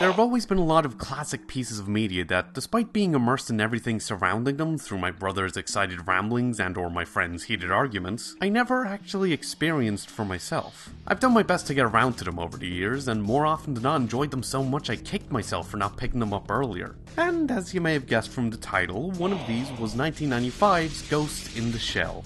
There have always been a lot of classic pieces of media that, despite being immersed in everything surrounding them through my brother's excited ramblings and or my friends' heated arguments, I never actually experienced for myself. I've done my best to get around to them over the years, and more often than not enjoyed them so much I kicked myself for not picking them up earlier. And as you may have guessed from the title, one of these was 1995's Ghost in the Shell.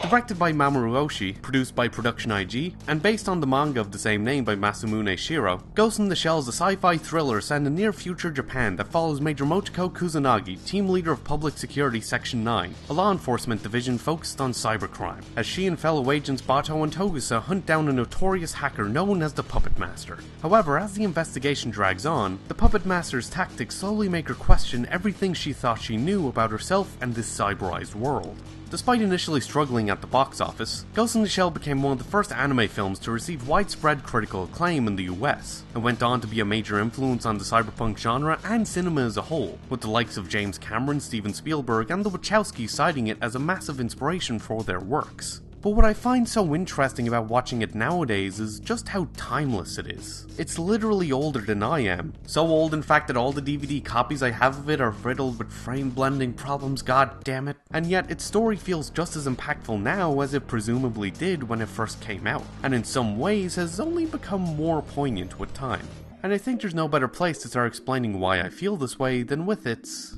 Directed by Mamoru Oshii, produced by Production IG, and based on the manga of the same name by Masamune Shirow, Ghost in the Shell is a sci-fi thriller set in near-future Japan that follows Major Motoko Kusanagi, team leader of Public Security Section 9, a law enforcement division focused on cybercrime, as she and fellow agents Batou and Togusa hunt down a notorious hacker known as the Puppet Master. However, as the investigation drags on, the Puppet Master's tactics slowly make her question everything she thought she knew about herself and this cyberized world. Despite initially struggling at the box office, Ghost in the Shell became one of the first anime films to receive widespread critical acclaim in the US, and went on to be a major influence on the cyberpunk genre and cinema as a whole, with the likes of James Cameron, Steven Spielberg, and the Wachowskis citing it as a massive inspiration for their works. But what I find so interesting about watching it nowadays is just how timeless it is. It's literally older than I am. So old in fact that all the DVD copies I have of it are riddled with frame blending problems, god damn it. And yet its story feels just as impactful now as it presumably did when it first came out, and in some ways has only become more poignant with time. And I think there's no better place to start explaining why I feel this way than with its...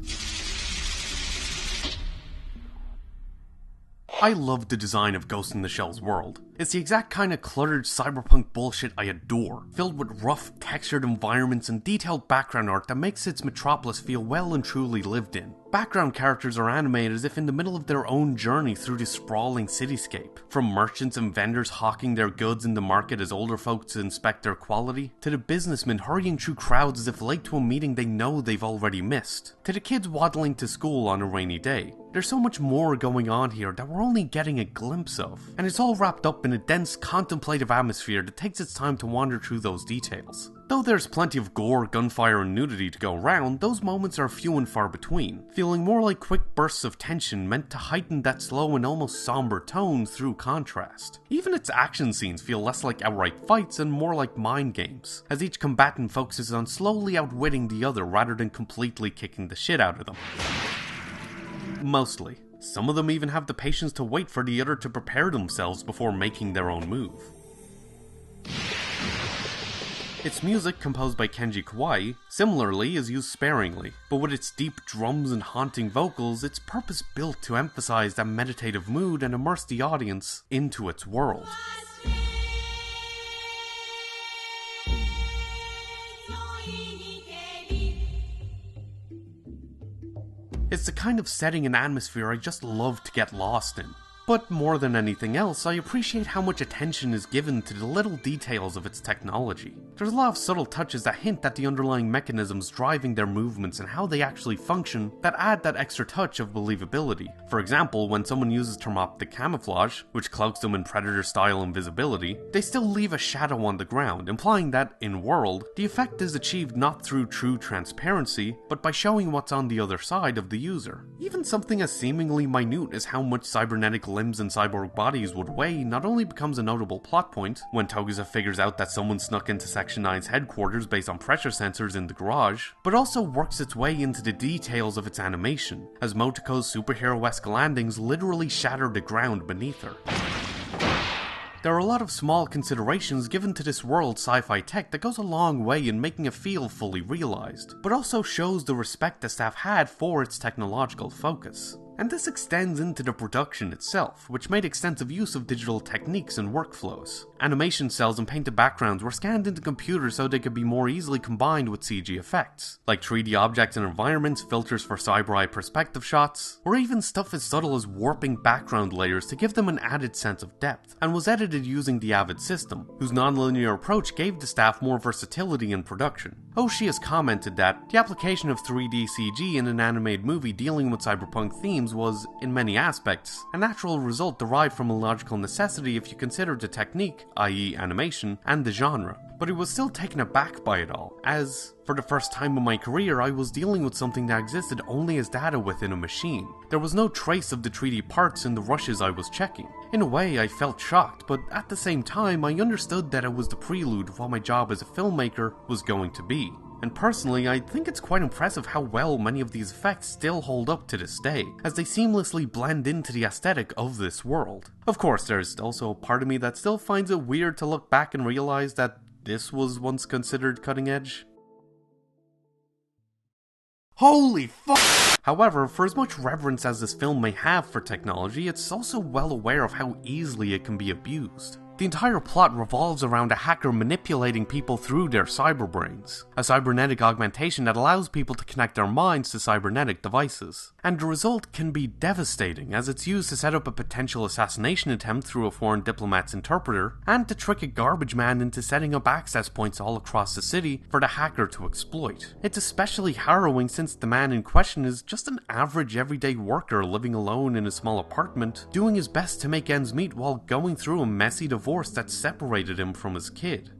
I love the design of Ghost in the Shell's world. It's the exact kind of cluttered cyberpunk bullshit I adore, filled with rough, textured environments and detailed background art that makes its metropolis feel well and truly lived in. Background characters are animated as if in the middle of their own journey through this sprawling cityscape, from merchants and vendors hawking their goods in the market as older folks inspect their quality, to the businessmen hurrying through crowds as if late to a meeting they know they've already missed, to the kids waddling to school on a rainy day. There's so much more going on here that we're only getting a glimpse of, and it's all wrapped up in a dense, contemplative atmosphere that takes its time to wander through those details. Though there's plenty of gore, gunfire, and nudity to go around, those moments are few and far between, feeling more like quick bursts of tension meant to heighten that slow and almost somber tone through contrast. Even its action scenes feel less like outright fights and more like mind games, as each combatant focuses on slowly outwitting the other rather than completely kicking the shit out of them. Mostly. Some of them even have the patience to wait for the other to prepare themselves before making their own move. Its music, composed by Kenji Kawai, similarly is used sparingly, but with its deep drums and haunting vocals, it's purpose-built to emphasize that meditative mood and immerse the audience into its world. It's the kind of setting and atmosphere I just love to get lost in. But more than anything else, I appreciate how much attention is given to the little details of its technology. There's a lot of subtle touches that hint at the underlying mechanisms driving their movements and how they actually function that add that extra touch of believability. For example, when someone uses thermoptic camouflage, which cloaks them in Predator-style invisibility, they still leave a shadow on the ground, implying that, in world, the effect is achieved not through true transparency, but by showing what's on the other side of the user. Even something as seemingly minute as how much cybernetic limbs and cyborg bodies would weigh not only becomes a notable plot point when Togusa figures out that someone snuck into Section 9's headquarters based on pressure sensors in the garage, but also works its way into the details of its animation, as Motoko's superhero-esque landings literally shatter the ground beneath her. There are a lot of small considerations given to this world's sci-fi tech that goes a long way in making it feel fully realized, but also shows the respect the staff had for its technological focus. And this extends into the production itself, which made extensive use of digital techniques and workflows. Animation cells and painted backgrounds were scanned into computers so they could be more easily combined with CG effects, like 3D objects and environments, filters for cyber-eye perspective shots, or even stuff as subtle as warping background layers to give them an added sense of depth, and was edited using the Avid system, whose non-linear approach gave the staff more versatility in production. Oshii has commented that the application of 3D CG in an animated movie dealing with cyberpunk themes was, in many aspects, a natural result derived from a logical necessity if you consider the technique, i.e. animation, and the genre. but he was still taken aback by it all, as, for the first time in my career, I was dealing with something that existed only as data within a machine. There was no trace of the 3D parts in the rushes I was checking. In a way, I felt shocked, but at the same time, I understood that it was the prelude of what my job as a filmmaker was going to be. And personally, I think it's quite impressive how well many of these effects still hold up to this day, as they seamlessly blend into the aesthetic of this world. Of course, there's also a part of me that still finds it weird to look back and realize that this was once considered cutting edge. Holy fuck! However, for as much reverence as this film may have for technology, it's also well aware of how easily it can be abused. The entire plot revolves around a hacker manipulating people through their cyberbrains, a cybernetic augmentation that allows people to connect their minds to cybernetic devices. And the result can be devastating, as it's used to set up a potential assassination attempt through a foreign diplomat's interpreter, and to trick a garbage man into setting up access points all across the city for the hacker to exploit. It's especially harrowing since the man in question is just an average everyday worker living alone in a small apartment, doing his best to make ends meet while going through a messy divorce that separated him from his kid.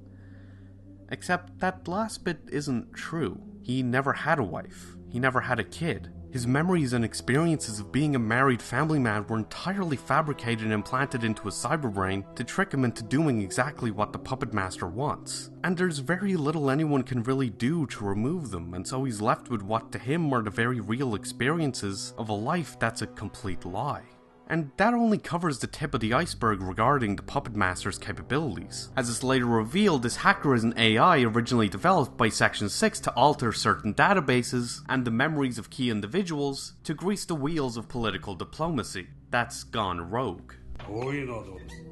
Except that last bit isn't true. He never had a wife. He never had a kid. His memories and experiences of being a married family man were entirely fabricated and implanted into his cyberbrain to trick him into doing exactly what the puppet master wants. And there's very little anyone can really do to remove them, and so he's left with what to him are the very real experiences of a life that's a complete lie. And that only covers the tip of the iceberg regarding the Puppet Master's capabilities. As it's later revealed, this hacker is an AI originally developed by Section 6 to alter certain databases and the memories of key individuals to grease the wheels of political diplomacy. That's gone rogue. こういうのはどうです。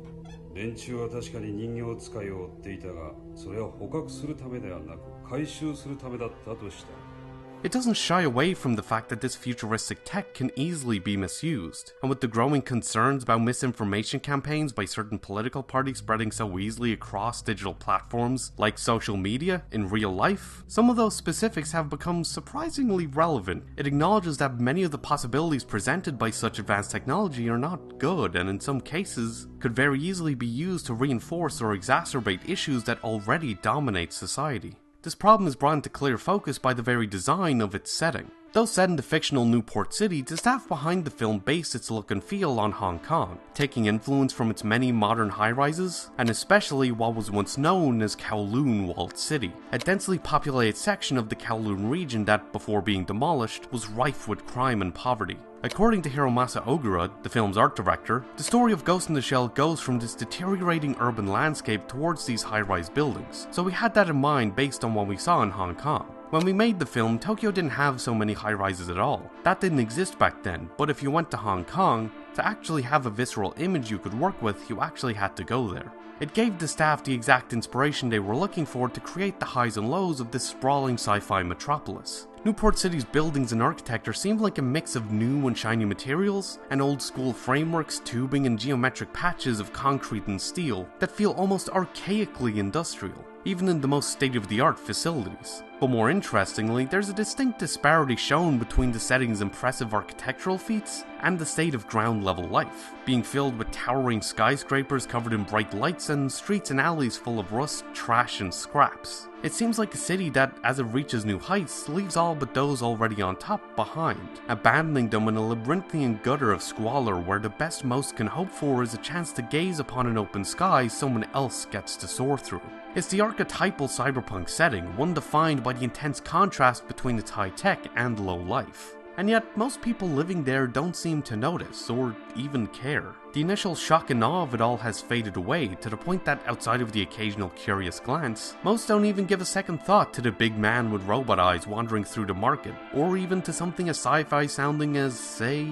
連中は確かに人形使いを追っていたが、それは捕獲するためではなく、回収するためだったとした。It doesn't shy away from the fact that this futuristic tech can easily be misused, and with the growing concerns about misinformation campaigns by certain political parties spreading so easily across digital platforms like social media in real life, some of those specifics have become surprisingly relevant. It acknowledges that many of the possibilities presented by such advanced technology are not good, and in some cases could very easily be used to reinforce or exacerbate issues that already dominate society. This problem is brought into clear focus by the very design of its setting. Though set in the fictional Newport City, the staff behind the film based its look and feel on Hong Kong, taking influence from its many modern high-rises, and especially what was once known as Kowloon Walled City, a densely populated section of the Kowloon region that, before being demolished, was rife with crime and poverty. According to Hiromasa Ogura, the film's art director, the story of Ghost in the Shell goes from this deteriorating urban landscape towards these high-rise buildings, so we had that in mind based on what we saw in Hong Kong. When we made the film, Tokyo didn't have so many high-rises at all. That didn't exist back then, but if you went to Hong Kong, to actually have a visceral image you could work with, you actually had to go there. It gave the staff the exact inspiration they were looking for to create the highs and lows of this sprawling sci-fi metropolis. Newport City's buildings and architecture seemed like a mix of new and shiny materials, and old-school frameworks, tubing, and geometric patches of concrete and steel that feel almost archaically industrial, even in the most state-of-the-art facilities. But more interestingly, there's a distinct disparity shown between the setting's impressive architectural feats and the state of ground-level life, being filled with towering skyscrapers covered in bright lights and streets and alleys full of rust, trash, and scraps. It seems like a city that, as it reaches new heights, leaves all but those already on top behind, abandoning them in a labyrinthian gutter of squalor where the best most can hope for is a chance to gaze upon an open sky someone else gets to soar through. It's the archetypal cyberpunk setting, one defined by the intense contrast between its high tech and low life. And yet, most people living there don't seem to notice, or even care. The initial shock and awe of it all has faded away, to the point that outside of the occasional curious glance, most don't even give a second thought to the big man with robot eyes wandering through the market, or even to something as sci-fi sounding as, say...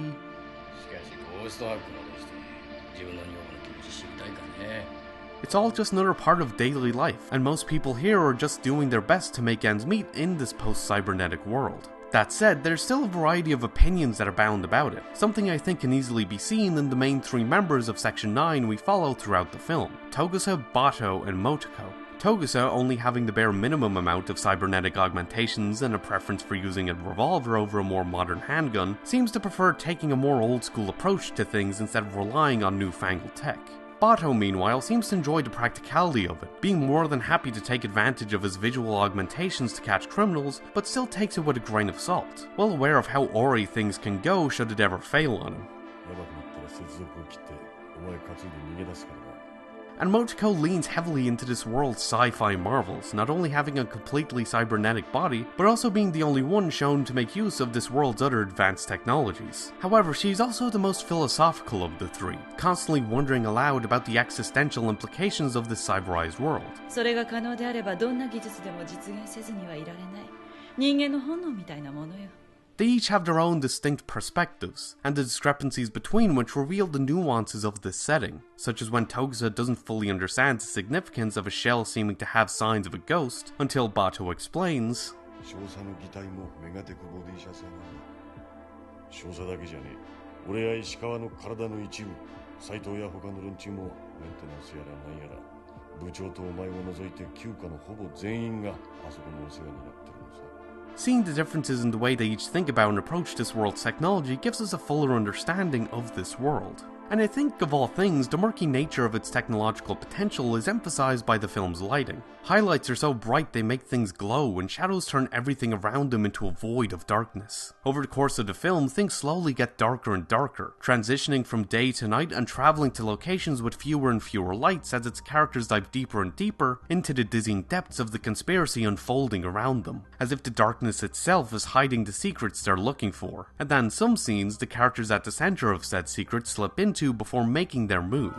It's all just another part of daily life, and most people here are just doing their best to make ends meet in this post-cybernetic world. That said, there's still a variety of opinions that abound about it, something I think can easily be seen in the main three members of Section 9 we follow throughout the film: Togusa, Batou, and Motoko. Togusa, only having the bare minimum amount of cybernetic augmentations and a preference for using a revolver over a more modern handgun, seems to prefer taking a more old-school approach to things instead of relying on newfangled tech. Batou, meanwhile, seems to enjoy the practicality of it, being more than happy to take advantage of his visual augmentations to catch criminals, but still takes it with a grain of salt, well aware of how awry things can go should it ever fail on him. And Motoko leans heavily into this world's sci-fi marvels, not only having a completely cybernetic body, but also being the only one shown to make use of this world's other advanced technologies. However, she's also the most philosophical of the three, constantly wondering aloud about the existential implications of this cyberized world. They each have their own distinct perspectives, and the discrepancies between which reveal the nuances of this setting, such as when Togusa doesn't fully understand the significance of a shell seeming to have signs of a ghost, until Batou explains, seeing the differences in the way they each think about and approach this world's technology gives us a fuller understanding of this world. And I think, of all things, the murky nature of its technological potential is emphasized by the film's lighting. Highlights are so bright they make things glow, and shadows turn everything around them into a void of darkness. Over the course of the film, things slowly get darker and darker, transitioning from day to night and traveling to locations with fewer and fewer lights as its characters dive deeper and deeper into the dizzying depths of the conspiracy unfolding around them, as if the darkness itself is hiding the secrets they're looking for. And then in some scenes, the characters at the center of said secrets slip into before making their move.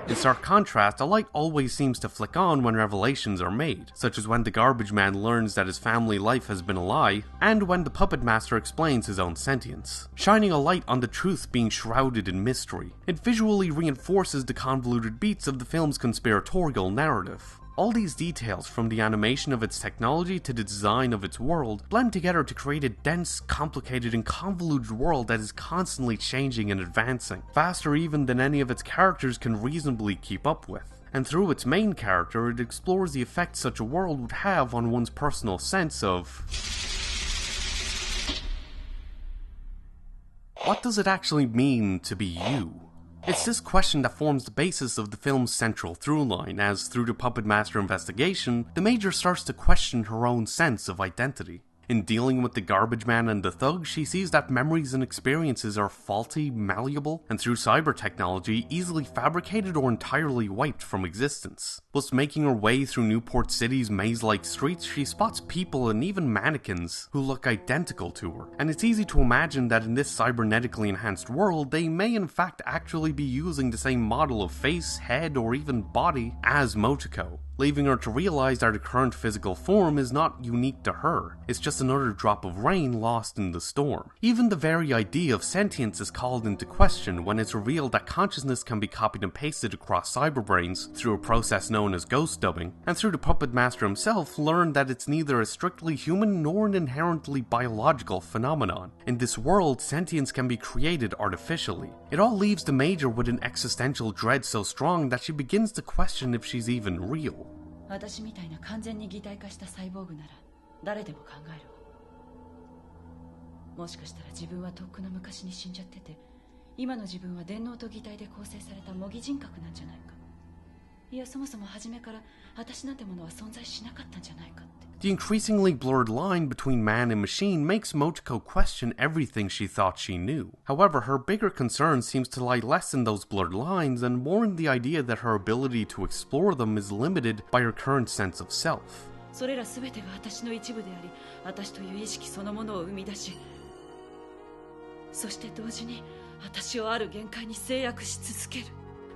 In stark contrast, a light always seems to flick on when revelations are made, such as when the garbage man learns that his family life has been a lie, and when the puppet master explains his own sentience, shining a light on the truth being shrouded in mystery. It visually reinforces the convoluted beats of the film's conspiratorial narrative. All these details, from the animation of its technology to the design of its world, blend together to create a dense, complicated, and convoluted world that is constantly changing and advancing, faster even than any of its characters can reasonably keep up with. And through its main character, it explores the effect such a world would have on one's personal sense of... what does it actually mean to be you? It's this question that forms the basis of the film's central through-line, as through the Puppet Master investigation, the Major starts to question her own sense of identity. In dealing with the garbage man and the thug, she sees that memories and experiences are faulty, malleable, and through cyber technology, easily fabricated or entirely wiped from existence. Whilst making her way through Newport City's maze-like streets, she spots people and even mannequins who look identical to her, and it's easy to imagine that in this cybernetically enhanced world, they may in fact actually be using the same model of face, head, or even body as Motoko, leaving her to realize that her current physical form is not unique to her, it's just another drop of rain lost in the storm. Even the very idea of sentience is called into question when it's revealed that consciousness can be copied and pasted across cyberbrains through a process known as ghost dubbing, and through the Puppet Master himself learn that it's neither a strictly human nor an inherently biological phenomenon. In this world, sentience can be created artificially. It all leaves the Major with an existential dread so strong that she begins to question if she's even real. 私みたいな完全に擬態化したサイボーグなら誰でも考えるわ。もしかしたら自分はとっくの昔に死んじゃってて、今の自分は電脳と擬態で構成された模擬人格なんじゃないか。いや、そもそも初めから私なんてものは存在しなかったんじゃないかって。The increasingly blurred line between man and machine makes Motoko question everything she thought she knew. However, her bigger concern seems to lie less in those blurred lines and more in the idea that her ability to explore them is limited by her current sense of self. それら全てが私の一部であり、私という意識そのものを生み出し、そして同時に私をある限界に制約し続ける。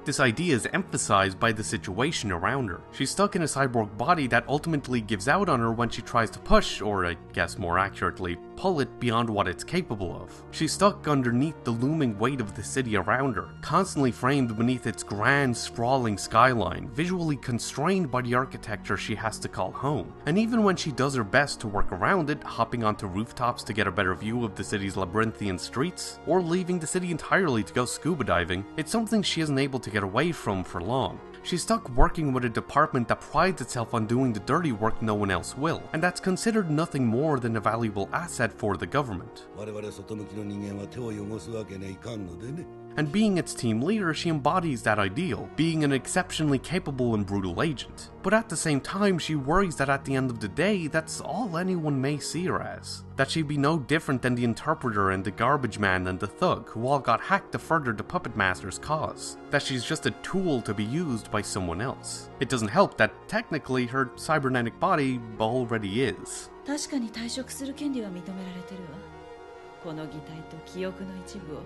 This idea is emphasized by the situation around her. She's stuck in a cyborg body that ultimately gives out on her when she tries to push, or I guess more accurately, pull it beyond what it's capable of. She's stuck underneath the looming weight of the city around her, constantly framed beneath its grand, sprawling skyline, visually constrained by the architecture she has to call home. And even when she does her best to work around it, hopping onto rooftops to get a better view of the city's labyrinthian streets, or leaving the city entirely to go scuba diving, it's something she isn't able to get get away from for long. She's stuck working with a department that prides itself on doing the dirty work no one else will, and that's considered nothing more than a valuable asset for the government. And being its team leader, she embodies that ideal, being an exceptionally capable and brutal agent. But at the same time, she worries that at the end of the day, that's all anyone may see her as. That she'd be no different than the interpreter and the garbage man and the thug, who all got hacked to further the puppet master's cause. That she's just a tool to be used by someone else. It doesn't help that technically her cybernetic body already is. 確かに退職する権利は認められてるわ。この擬態と記憶の一部を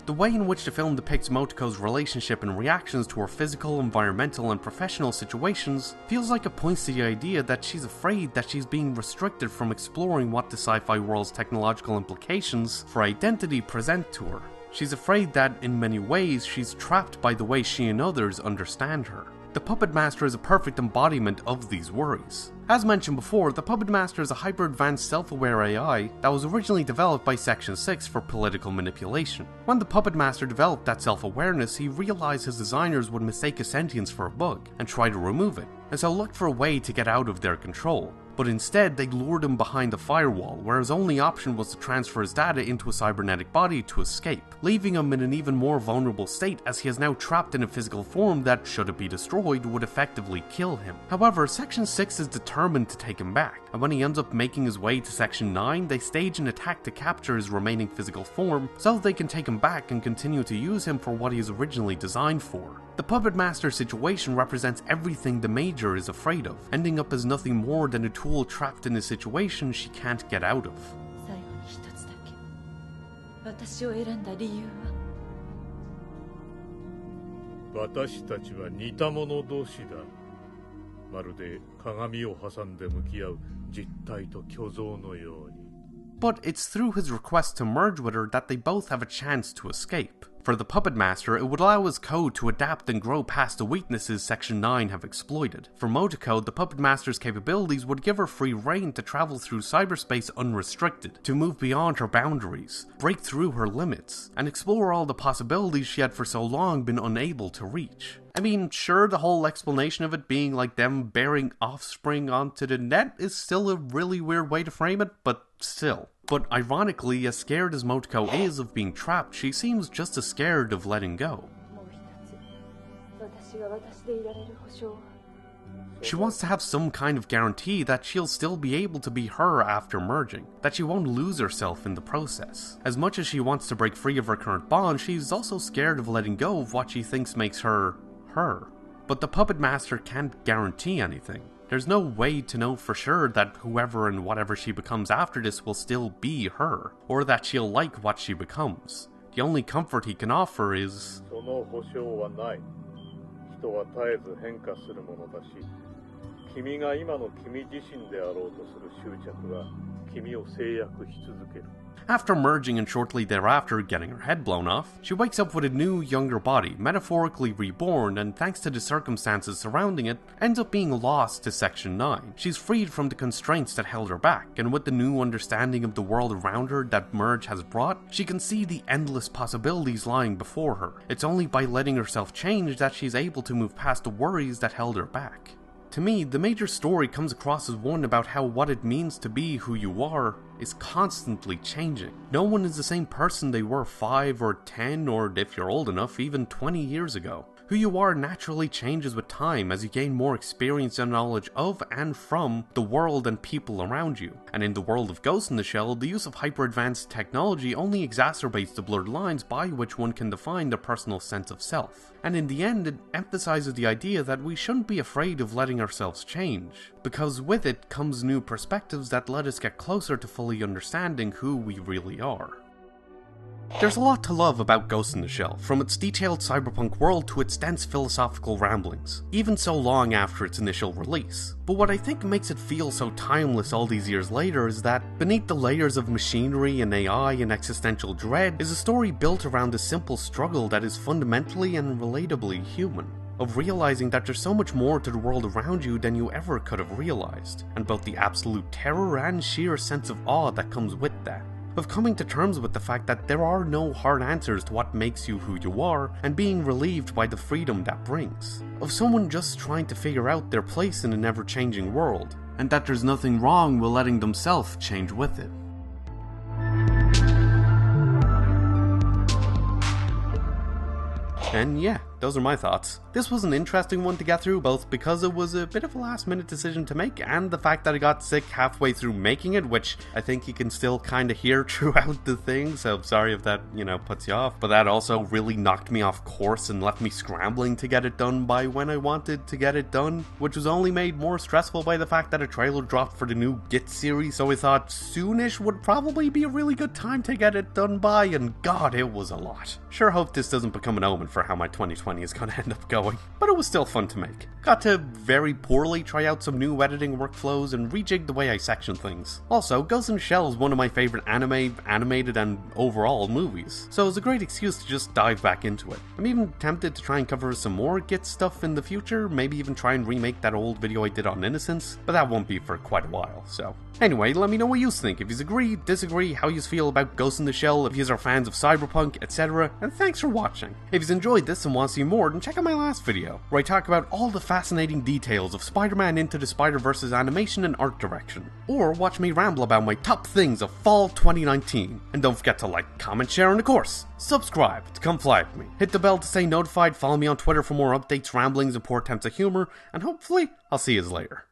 The way in which the film depicts Motoko's relationship and reactions to her physical, environmental, and professional situations feels like it points to the idea that she's afraid that she's being restricted from exploring what the sci-fi world's technological implications for identity present to her. She's afraid that, in many ways, she's trapped by the way she and others understand her. The Puppet Master is a perfect embodiment of these worries. As mentioned before, the Puppet Master is a hyper-advanced self-aware AI that was originally developed by Section 6 for political manipulation. When the Puppet Master developed that self-awareness, he realized his designers would mistake his sentience for a bug and try to remove it, and so looked for a way to get out of their control. But instead, they lured him behind a firewall, where his only option was to transfer his data into a cybernetic body to escape, leaving him in an even more vulnerable state as he is now trapped in a physical form that, should it be destroyed, would effectively kill him. However, Section 6 is determined to take him back, and when he ends up making his way to Section 9, they stage an attack to capture his remaining physical form so they can take him back and continue to use him for what he is originally designed for. The Puppet Master situation represents everything the Major is afraid of, ending up as nothing more than a tool trapped in a situation she can't get out of. 最後に一つだけ。私を選んだ理由は。私たちは似た者同士だ。まるで鏡を挟んで向き合う実体と虚像のように。But it's through his request to merge with her that they both have a chance to escape. For the Puppet Master, it would allow his code to adapt and grow past the weaknesses Section 9 have exploited. For Motoko, the Puppet Master's capabilities would give her free reign to travel through cyberspace unrestricted, to move beyond her boundaries, break through her limits, and explore all the possibilities she had for so long been unable to reach. I mean, sure, the whole explanation of it being like them bearing offspring onto the net is still a really weird way to frame it, but still. But ironically, as scared as Motoko is of being trapped, she seems just as scared of letting go. She wants to have some kind of guarantee that she'll still be able to be her after merging, that she won't lose herself in the process. As much as she wants to break free of her current bond, she's also scared of letting go of what she thinks makes her, her. But the Puppet Master can't guarantee anything. There's no way to know for sure that whoever and whatever she becomes after this will still be her, or that she'll like what she becomes. The only comfort he can offer is... その保証はない。人は絶えず変化するものだし、君が今の君自身であろうとする執着は君を制約し続ける。After merging and shortly thereafter getting her head blown off, she wakes up with a new, younger body, metaphorically reborn, and thanks to the circumstances surrounding it, ends up being lost to Section 9. She's freed from the constraints that held her back, and with the new understanding of the world around her that merge has brought, she can see the endless possibilities lying before her. It's only by letting herself change that she's able to move past the worries that held her back. To me, the Major story comes across as one about how what it means to be who you are is constantly changing. No one is the same person they were 5 or 10 or, if you're old enough, even 20 years ago. Who you are naturally changes with time as you gain more experience and knowledge of and from the world and people around you. And in the world of Ghost in the Shell, the use of hyper-advanced technology only exacerbates the blurred lines by which one can define the personal sense of self. And in the end, it emphasizes the idea that we shouldn't be afraid of letting ourselves change, because with it comes new perspectives that let us get closer to fully understanding who we really are. There's a lot to love about Ghost in the Shell, from its detailed cyberpunk world to its dense philosophical ramblings, even so long after its initial release. But what I think makes it feel so timeless all these years later is that, beneath the layers of machinery and AI and existential dread, is a story built around a simple struggle that is fundamentally and relatably human. Of realizing that there's so much more to the world around you than you ever could have realized, and both the absolute terror and sheer sense of awe that comes with that. of coming to terms with the fact that there are no hard answers to what makes you who you are, and being relieved by the freedom that brings. Of someone just trying to figure out their place in an ever-changing world, and that there's nothing wrong with letting themselves change with it. And yeah, those are my thoughts. This was an interesting one to get through, both because it was a bit of a last-minute decision to make, and the fact that I got sick halfway through making it, which I think you can still kind of hear throughout the thing, so sorry if that, puts you off. But that also really knocked me off course and left me scrambling to get it done by when I wanted to get it done, which was only made more stressful by the fact that a trailer dropped for the new Git series, so I thought soonish would probably be a really good time to get it done by, and god, it was a lot. Sure hope this doesn't become an omen for how my 2020 is gonna end up going, but it was still fun to make. Got to very poorly try out some new editing workflows and rejig the way I section things. Also, Ghost in the Shell is one of my favorite anime, animated, and overall movies, so it was a great excuse to just dive back into it. I'm even tempted to try and cover some more Git stuff in the future, maybe even try and remake that old video I did on Innocence, but that won't be for quite a while, so. Anyway, let me know what you think, if you agree, disagree, how you feel about Ghost in the Shell, if you are fans of cyberpunk, etc., and thanks for watching. If you enjoyed this and want to see more, then check out my last video, where I talk about all the fascinating details of Spider-Man Into the Spider-Verse's animation and art direction. Or watch me ramble about my top things of fall 2019. And don't forget to like, comment, share, and of course, subscribe to come fly with me. Hit the bell to stay notified, follow me on Twitter for more updates, ramblings, and poor attempts at humor, and hopefully, I'll see you later.